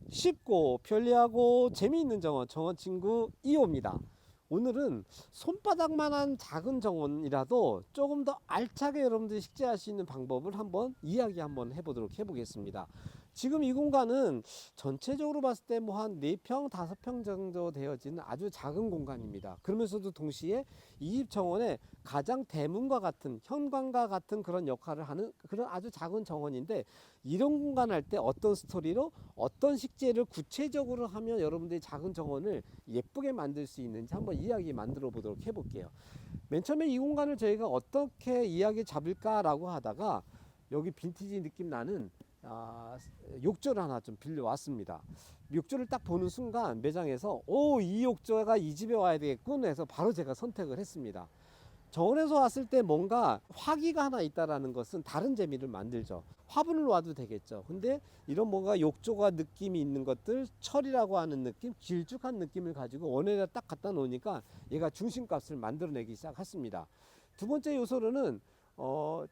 쉽고 편리하고 재미있는 정원, 정원친구 2호입니다. 오늘은 손바닥만한 작은 정원이라도 조금 더 알차게 여러분들이 식재할 수 있는 방법을 한번 이야기 한번 해보도록 해보겠습니다. 지금 이 공간은 전체적으로 봤을 때 뭐 한 4평, 5평 정도 되어지는 아주 작은 공간입니다. 그러면서도 동시에 이 집 정원의 가장 대문과 같은, 현관과 같은 그런 역할을 하는 그런 아주 작은 정원인데, 이런 공간 할 때 어떤 스토리로 어떤 식재를 구체적으로 하면 여러분들이 작은 정원을 예쁘게 만들 수 있는지 한번 이야기 만들어 보도록 해볼게요. 맨 처음에 이 공간을 저희가 어떻게 이야기 잡을까라고 하다가 여기 빈티지 느낌 나는 욕조를 하나 좀 빌려왔습니다. 욕조를 딱 보는 순간 매장에서 이 욕조가 이 집에 와야 되겠군 해서 바로 제가 선택을 했습니다. 정원에서 왔을 때 뭔가 화기가 하나 있다라는 것은 다른 재미를 만들죠. 화분을 놔도 되겠죠. 근데 이런 뭔가 욕조가 느낌이 있는 것들, 철이라고 하는 느낌, 길쭉한 느낌을 가지고 원에다 딱 갖다 놓으니까 얘가 중심값을 만들어내기 시작했습니다. 두 번째 요소로는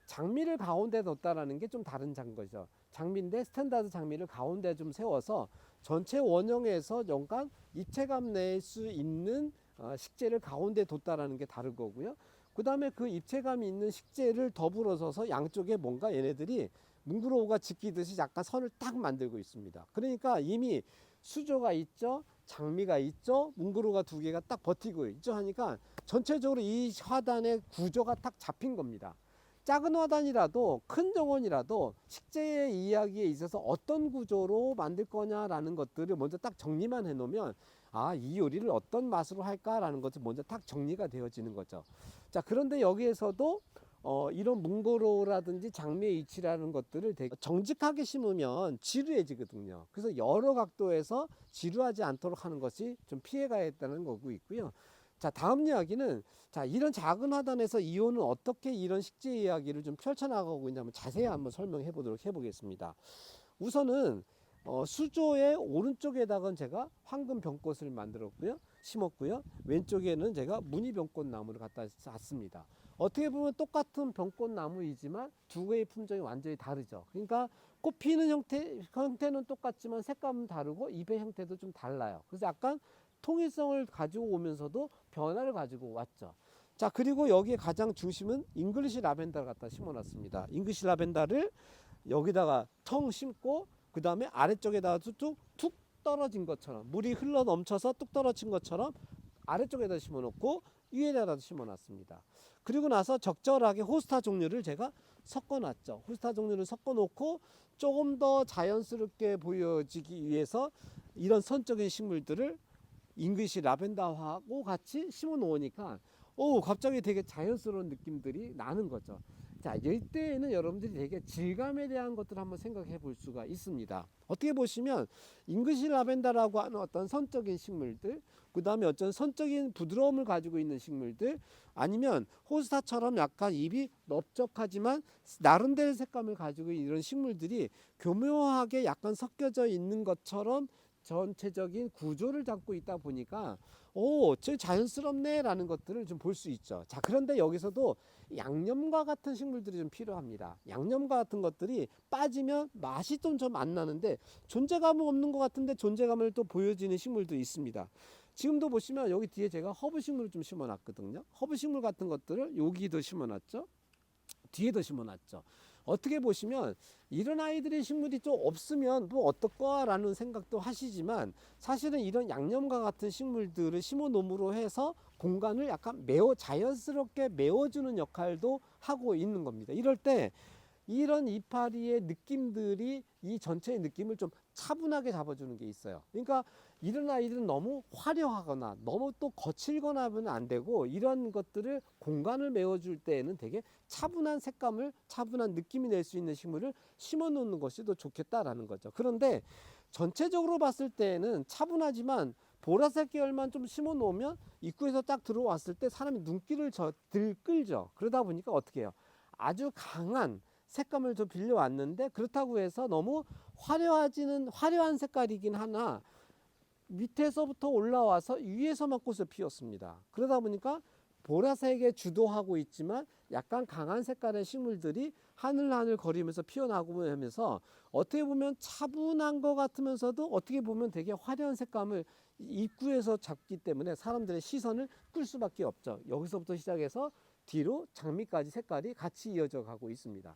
장미를 가운데 뒀다라는 게 좀 다른 거죠. 장미인데 스탠다드 장미를 가운데 좀 세워서 전체 원형에서 연간 입체감 낼 수 있는 식재를 가운데 뒀다라는 게 다른 거고요. 그 다음에 그 입체감이 있는 식재를 더불어서서 양쪽에 뭔가 얘네들이 뭉그러오가 지키듯이 약간 선을 딱 만들고 있습니다. 그러니까 이미 수조가 있죠, 장미가 있죠, 뭉그러가 두 개가 딱 버티고 있죠 하니까 전체적으로 이 화단의 구조가 딱 잡힌 겁니다. 작은 화단이라도 큰 정원이라도 식재의 이야기에 있어서 어떤 구조로 만들 거냐라는 것들을 먼저 딱 정리만 해놓으면 이 요리를 어떤 맛으로 할까라는 것이 먼저 딱 정리가 되어지는 거죠. 자, 그런데 여기에서도 이런 뭉고로라든지 장미의 이치라는 것들을 되게 정직하게 심으면 지루해지거든요. 그래서 여러 각도에서 지루하지 않도록 하는 것이 좀 피해가야겠다는 거고 있고요. 자, 다음 이야기는, 자, 이런 작은 화단에서 이호는 어떻게 이런 식재 이야기를 좀 펼쳐나가고 있냐면 자세히 한번 설명해 보도록 해보겠습니다. 우선은 수조의 오른쪽에다가 제가 황금 병꽃을 만들었고요, 심었고요. 왼쪽에는 제가 무늬병꽃 나무를 갖다 놨습니다. 어떻게 보면 똑같은 병꽃 나무이지만 두 개의 품종이 완전히 다르죠. 그러니까 꽃 피는 형태는 똑같지만 색감은 다르고 잎의 형태도 좀 달라요. 그래서 약간 통일성을 가지고 오면서도 변화를 가지고 왔죠. 자, 그리고 여기에 가장 중심은 잉글리시 라벤더를 갖다 심어놨습니다. 잉글리시 라벤더를 여기다가 텅 심고 그 다음에 아래쪽에다가 툭 떨어진 것처럼, 물이 흘러 넘쳐서 뚝 떨어진 것처럼 아래쪽에다 심어놓고 위에다가 심어놨습니다. 그리고 나서 적절하게 호스타 종류를 제가 섞어놨죠. 호스타 종류를 섞어놓고 조금 더 자연스럽게 보여지기 위해서 이런 선적인 식물들을 잉글리시 라벤더하고 같이 심어 놓으니까 갑자기 되게 자연스러운 느낌들이 나는 거죠. 자, 이때에는 여러분들이 되게 질감에 대한 것들을 한번 생각해 볼 수가 있습니다. 어떻게 보시면 잉글리시 라벤더라고 하는 어떤 선적인 식물들, 그 다음에 어떤 선적인 부드러움을 가지고 있는 식물들, 아니면 호스타처럼 약간 잎이 넓적하지만 나름대로 색감을 가지고 있는 이런 식물들이 교묘하게 약간 섞여져 있는 것처럼 전체적인 구조를 잡고 있다 보니까 저 자연스럽네 라는 것들을 좀 볼 수 있죠. 자, 그런데 여기서도 양념과 같은 식물들이 좀 필요합니다. 양념과 같은 것들이 빠지면 맛이 좀 안 나는데 존재감은 없는 것 같은데 존재감을 또 보여지는 식물도 있습니다. 지금도 보시면 여기 뒤에 제가 허브 식물을 좀 심어 놨거든요. 허브 식물 같은 것들을 여기도 심어 놨죠. 뒤에도 심어놨죠. 어떻게 보시면 이런 아이들의 식물이 좀 없으면 뭐 어떨까라는 생각도 하시지만, 사실은 이런 양념과 같은 식물들을 심어 놓음으로 해서 공간을 약간 자연스럽게 메워주는 역할도 하고 있는 겁니다. 이럴 때 이런 이파리의 느낌들이 이 전체의 느낌을 좀 차분하게 잡아주는 게 있어요. 그러니까 이런 아이들은 너무 화려하거나 너무 또 거칠거나 하면 안 되고, 이런 것들을 공간을 메워줄 때에는 되게 차분한 색감을, 차분한 느낌이 낼 수 있는 식물을 심어 놓는 것이 더 좋겠다라는 거죠. 그런데 전체적으로 봤을 때에는 차분하지만 보라색 계열만 좀 심어 놓으면 입구에서 딱 들어왔을 때 사람이 눈길을 들끌죠. 그러다 보니까 어떻게 해요? 아주 강한 색감을 좀 빌려왔는데, 그렇다고 해서 너무 화려한 색깔이긴 하나 밑에서부터 올라와서 위에서만 꽃을 피웠습니다. 그러다 보니까 보라색에 주도하고 있지만 약간 강한 색깔의 식물들이 하늘하늘 거리면서 피어나고 하면서 어떻게 보면 차분한 것 같으면서도 어떻게 보면 되게 화려한 색감을 입구에서 잡기 때문에 사람들의 시선을 끌 수밖에 없죠. 여기서부터 시작해서 뒤로 장미까지 색깔이 같이 이어져 가고 있습니다.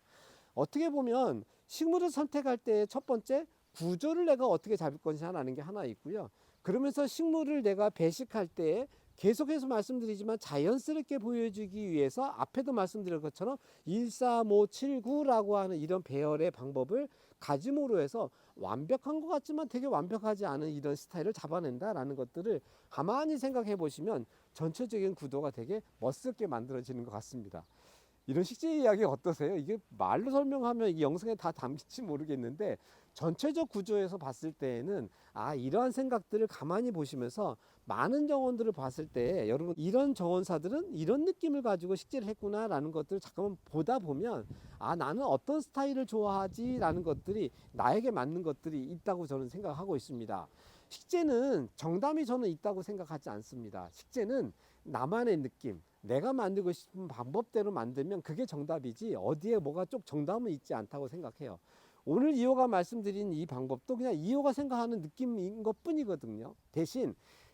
어떻게 보면 식물을 선택할 때 첫 번째 구조를 내가 어떻게 잡을 것이냐는 게 하나 있고요. 그러면서 식물을 내가 배식할 때 계속해서 말씀드리지만 자연스럽게 보여주기 위해서 앞에도 말씀드린 것처럼 1, 4, 5, 7, 9라고 하는 이런 배열의 방법을 가짐으로 해서 완벽한 것 같지만 되게 완벽하지 않은 이런 스타일을 잡아낸다라는 것들을 가만히 생각해 보시면 전체적인 구도가 되게 멋스럽게 만들어지는 것 같습니다. 이런 식재 이야기 어떠세요? 이게 말로 설명하면 이 영상에 다 담길지 모르겠는데 전체적 구조에서 봤을 때에는 이러한 생각들을 가만히 보시면서 많은 정원들을 봤을 때 여러분 이런 정원사들은 이런 느낌을 가지고 식재를 했구나라는 것들을 잠깐만 보다 보면 나는 어떤 스타일을 좋아하지 라는 것들이 나에게 맞는 것들이 있다고 저는 생각하고 있습니다. 식재는 정답이 저는 있다고 생각하지 않습니다. 식재는 나만의 느낌, 내가 만들고 싶은 방법대로 만들면 그게 정답이지 어디에 뭐가 쪽 정답은 있지 않다고 생각해요. 오늘 이호가 말씀드린 이 방법도 그냥 이호가 생각하는 느낌인 것 뿐이거든요. 대신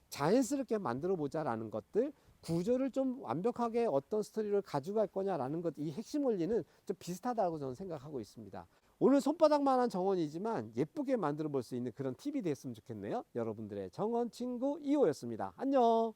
자연스럽게 만들어 보자라는 것들, 구조를 좀 완벽하게 어떤 스토리를 가져갈 거냐라는 것, 이 핵심 원리는 좀 비슷하다고 저는 생각하고 있습니다. 오늘 손바닥만한 정원이지만 예쁘게 만들어 볼 수 있는 그런 팁이 됐으면 좋겠네요. 여러분들의 정원 친구 이호였습니다. 안녕.